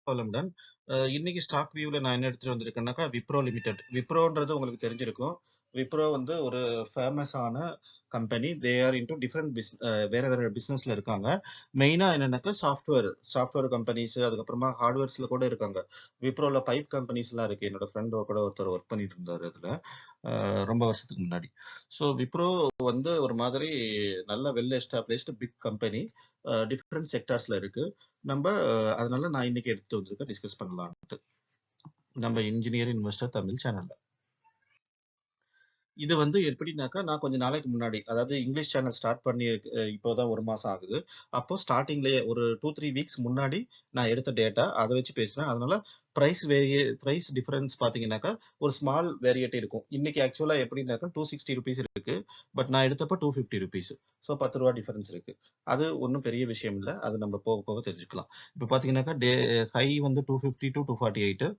வளமுடன். இன்னைக்கு ஸ்டாக் வியூல நான் என்ன எடுத்துட்டு வந்திருக்கேன்னாக்கா, விப்ரோ லிமிடெட். விப்ரோன்றது உங்களுக்கு தெரிஞ்சிருக்கும். விப்ரோ வந்து ஒரு ஃபேமஸான company. They are into different வேற வேற பிசினஸ்ல இருக்காங்க. மெயினா என்னன்னாக்கா சாஃப்ட்வேர் கம்பெனிஸ், அதுக்கப்புறமா ஹார்ட்வேர்ஸ்ல கூட இருக்காங்க. விப்ரோல பைப் கம்பெனிஸ்லாம் இருக்கு. என்னோட ஃப்ரெண்ட் கூட ஒருத்தர் ஒர்க் பண்ணிட்டு இருந்தாரு அதுல. ரொம்ப வருஷத்துக்கு முன்னாடி. ஸோ விப்ரோ வந்து ஒரு மாதிரி நல்ல well established big company. Different செக்டார்ஸ்ல இருக்கு. அதனால நான் இன்னைக்கு எடுத்து வந்திருக்கேன் டிஸ்கஸ் பண்ணலாம்ட்டு. நம்ம இன்ஜினியர் இன்வெஸ்டர் தமிழ் சேனல்ல. இது வந்து எப்படின்னாக்கா, நான் கொஞ்ச நாளைக்கு முன்னாடி, அதாவது இங்கிலீஷ் சேனல் ஸ்டார்ட் பண்ணி இப்போதான் 1 மாசம் ஆகுது. அப்போ ஸ்டார்ட்டிங்லயே ஒரு 2, 3 வீக்ஸ் முன்னாடி நான் எடுத்த டேட்டா அத வச்சு பேசுறேன். அதனால பிரைஸ் டிஃபரன்ஸ் பார்த்தீங்கன்னாக்கா, ஒரு ஸ்மால் வேரியேட் இருக்கும். இன்னைக்கு ஆக்சுவலா எப்படின்னாக்கா ₹260 இருக்கு. பட் நான் எடுத்தப்ப ₹250. ஸோ ₹10 டிஃபரன்ஸ் இருக்கு. அது ஒண்ணும் பெரிய விஷயம் இல்ல. அது நம்ம போக போக தெரிஞ்சுக்கலாம். இப்ப பார்த்தீங்கன்னாக்கா, ஹை வந்து 250 to 248.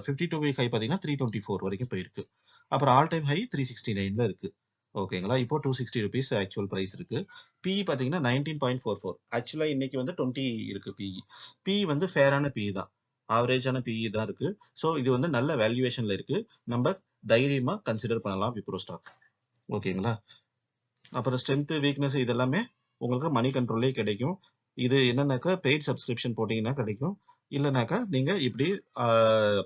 52 வீக் ஹை பார்த்தீங்கன்னா 324 வரைக்கும் போயிருக்கு. அப்புறம் ஆல் டைம் ஹை 369ல இருக்கு. ஓகேங்களா? இப்போ ₹260 ஆக்சுவல் பிரைஸ் இருக்கு. பிஇ பார்த்தீங்கன்னா 19.44. ஆக்சுவலா இன்னைக்கு வந்து 20 இருக்கு பிஇ. பிஇ வந்து ஃபேரான பிஇ தான். ஆவரேஜான பிஇ தான் இருக்கு. ஸோ இது வந்து நல்ல வேல்யூவேஷன்ல இருக்கு. நம்ம தைரியமா கன்சிடர் பண்ணலாம் விப்ரோ ஸ்டாக். ஓகேங்களா? அப்புறம் ஸ்ட்ரென்த், வீக்னஸ் இதெல்லாமே உங்களுக்கு மணி கண்ட்ரோல்லே கிடைக்கும். இது என்னன்னாக்கா பெய்ட் சப்ஸ்கிரிப்ஷன் போட்டீங்கன்னா கிடைக்கும். இல்லனாக்கா நீங்க இப்படி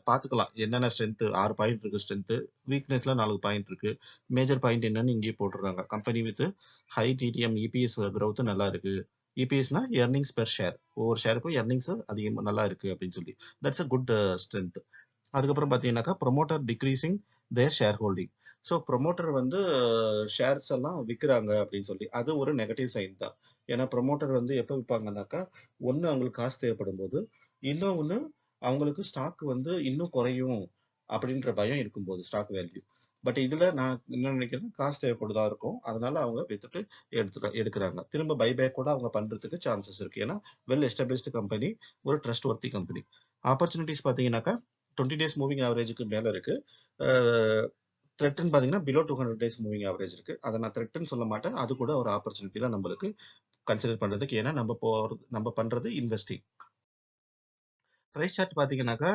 பார்த்துக்கலாம். என்னென்ன ஸ்ட்ரென்த் 6 பாயிண்ட் இருக்கு ஸ்ட்ரென்த். வீக்னஸ்ல 4 பாயிண்ட் இருக்கு. மேஜர் பாயிண்ட் என்னன்னு இங்கேயே போட்டுருக்காங்க. Company with high TDM EPS growth நல்லா இருக்கு. இபிஎஸ்னா எர்னிங்ஸ் பெர் ஷேர். ஒவ்வொரு ஷேருக்கும் எர்னிங்ஸ் அதிகமா நல்லா இருக்கு அப்படின்னு சொல்லி. That's a good strength. அதுக்கப்புறம் பார்த்தீங்கன்னாக்கா ப்ரொமோட்டர் டிக்ரீசிங் தேர் ஷேர் ஹோல்டிங். ஸோ ப்ரொமோட்டர் வந்து ஷேர்ஸ் எல்லாம் விற்கிறாங்க அப்படின்னு சொல்லி அது ஒரு நெகட்டிவ் சைன் தான். ஏன்னா ப்ரொமோட்டர் வந்து எப்போ விற்பாங்கன்னாக்கா, ஒன்று அவங்களுக்கு காசு தேவைப்படும் போது, இன்னொன்று அவங்களுக்கு ஸ்டாக் வந்து இன்னும் குறையும் அப்படின்ற பயம் இருக்கும்போது ஸ்டாக் வேல்யூ. பட் இதுல நான் என்ன நினைக்கிறேன், காசு தேவைப்படுதா இருக்கும். அதனால அவங்க வித்துட்டு எடுக்கிறாங்க. திரும்ப பைபேக் கூட அவங்க பண்றதுக்கு சான்சஸ் இருக்கு. ஏன்னா வெல் எஸ்டாப்ளிஷ்டு கம்பெனி, ஒரு ட்ரஸ்ட் ஒர்த்தி கம்பெனி. ஆப்பர்ச்சுனிட்டிஸ் பார்த்தீங்கன்னாக்கா 20 டேஸ் மூவிங் ஆவரேஜுக்கு மேல இருக்கு. த்ரெட்னு பார்த்தீங்கன்னா பிலோ 200 டேஸ் மூவிங் ஆவரேஜ் இருக்கு. அதை நான் த்ரெட்னு சொல்ல மாட்டேன். அது கூட ஒரு ஆப்பர்ச்சுனிட்டி தான் நம்மளுக்கு கன்சிடர் பண்றதுக்கு. ஏன்னா நம்ம பண்றது இன்வெஸ்டிங். பிரைஸ் சார்ட் பார்த்தீங்கன்னாக்கா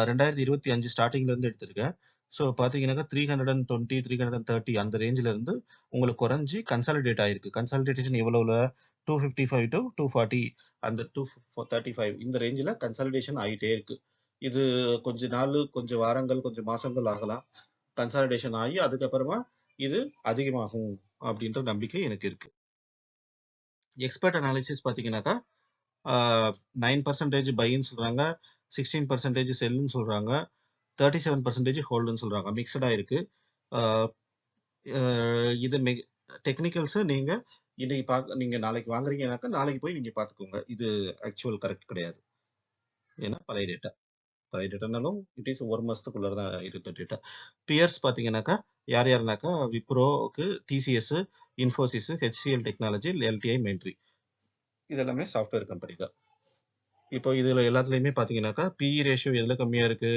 2025 ஸ்டார்டிங்ல இருந்து எடுத்திருக்கேன். ஸோ பார்த்தீங்கன்னாக்கா 320, 330 அந்த ரேஞ்சில இருந்து உங்களுக்கு குறைஞ்சி கன்சாலிடேட் ஆயிருக்கு. கன்சாலிடேஷன் எவ்வளவுல 255 to 240, அந்த 235 இந்த ரேஞ்சில கன்சாலிடேஷன் ஆயிட்டே இருக்கு. இது கொஞ்ச நாள், கொஞ்சம் வாரங்கள், கொஞ்சம் மாசங்கள் ஆகலாம். கன்சாலிடேஷன் ஆகி அதுக்கப்புறமா இது அதிகமாகும் அப்படின்ற நம்பிக்கை எனக்கு இருக்கு. எக்ஸ்பர்ட் அனாலிசிஸ் பார்த்தீங்கன்னாக்கா 9% பைன்னு சொல்றாங்க, 16% செல்லுன்னு சொல்றாங்க, 37% ஹோல்டுன்னு சொல்றாங்க. மிக்சடா இருக்கு. ஆஹ் ஆஹ் இது டெக்னிக்கல்ஸ் நீங்க நீங்க நாளைக்கு வாங்குறீங்கன்னாக்கா நாளைக்கு போய் நீங்க பாத்துக்கோங்க. இது ஆக்சுவல் கரெக்ட் கிடையாது. ஏன்னா பழைய டேட்டானாலும் இட் இஸ் 1 மாசத்துக்குள்ள தான் இருந்த டேட்டா. பியர்ஸ் பார்த்தீங்கன்னாக்கா யார் யாருனாக்கா விப்ரோக்கு, TCS, Infosys, HCL technology, LTI, Mindtree இதெல்லாமே சாஃப்ட்வேர் கம்பெனி தான். இப்போ இதுல எல்லாத்துலயுமே பார்த்தீங்கன்னாக்கா பிஇ ரேஷியோ எதுல கம்மியா இருக்கு?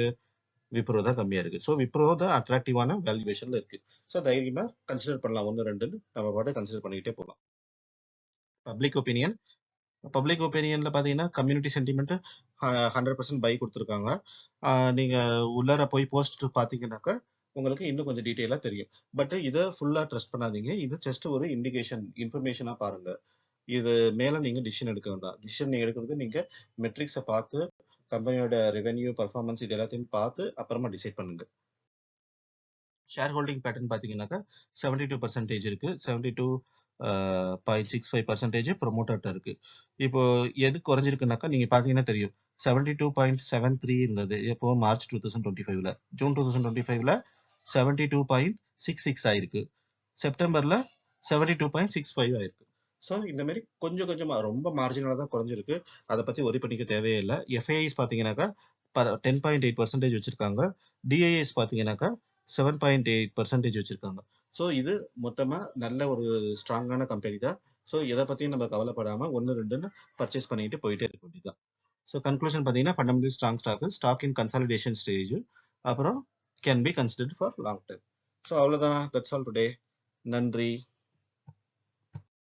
விப்ரோ தான் கம்மியா இருக்கு. ஸோ விப்ரோ தான் அட்ராக்டிவான வேல்யூவேஷன்ல இருக்கு. ஸோ தைரியமா கன்சிடர் பண்ணலாம். 1, 2ன்னு நம்ம பாட்டு கன்சிடர் பண்ணிக்கிட்டே போகலாம். பப்ளிக் ஒப்பீனியன் பார்த்தீங்கன்னா கம்யூனிட்டி சென்டிமெண்ட் 100% பை கொடுத்துருக்காங்க. நீங்க உள்ளார போய் போஸ்ட் பார்த்தீங்கன்னாக்கா உங்களுக்கு இன்னும் கொஞ்சம் டீட்டெயிலா தெரியும். பட் இதை ஃபுல்லா ட்ரஸ்ட் பண்ணாதீங்க. இது ஜஸ்ட் ஒரு இன்ஃபர்மேஷனா பாருங்க. இது மேல நீங்க டிசிஷன் எடுக்க வேண்டாம். டிசிஷன் எடுக்கிறது நீங்க மெட்ரிக்ஸை பார்த்து, கம்பெனியோட ரெவென்யூ பர்ஃபார்மன்ஸ் இது எல்லாத்தையும் பார்த்து அப்புறமா டிசைட் பண்ணுங்க. ஷேர் ஹோல்டிங் பேட்டர்ன் பார்த்தீங்கன்னாக்கா 72% இருக்கு. 72.65% ப்ரொமோட்டர்ட்ட இருக்கு. இப்போ எது குறைஞ்சிருக்குனாக்கா நீங்க பார்த்தீங்கன்னா தெரியும். 72.73 இருந்தது. எப்போ மார்ச் 2025ல. ஜூன் 2025ல 72.66 ஆயிருக்கு. செப்டம்பர்ல 72.65 ஆயிருக்கு. ஸோ இந்த மாதிரி கொஞ்சம் கொஞ்சமா ரொம்ப மார்ஜினலா தான் குறைஞ்சிருக்கு. அதை பத்தி ஒரி பண்ணிக்க தேவையே இல்லை. எஃப்ஐஐஸ் பார்த்தீங்கன்னாக்கா 10.8% வச்சிருக்காங்க. டிஐஎஸ் பார்த்தீங்கன்னாக்கா 7.8% வச்சிருக்காங்க. ஸோ இது மொத்தமா நல்ல ஒரு ஸ்ட்ராங்கான கம்பெனி தான். ஸோ எதை பத்தியும் நம்ம கவலைப்படாம 1, 2ன்னு பர்ச்சேஸ் பண்ணிட்டு போயிட்டே இருக்க வேண்டியதுதான். ஸோ கன்க்ளூஷன் பார்த்தீங்கன்னா fundamental stock in consolidation stage. அப்புறம் can be considered for long term. So அவ்வளோதான். That's all today. நன்றி.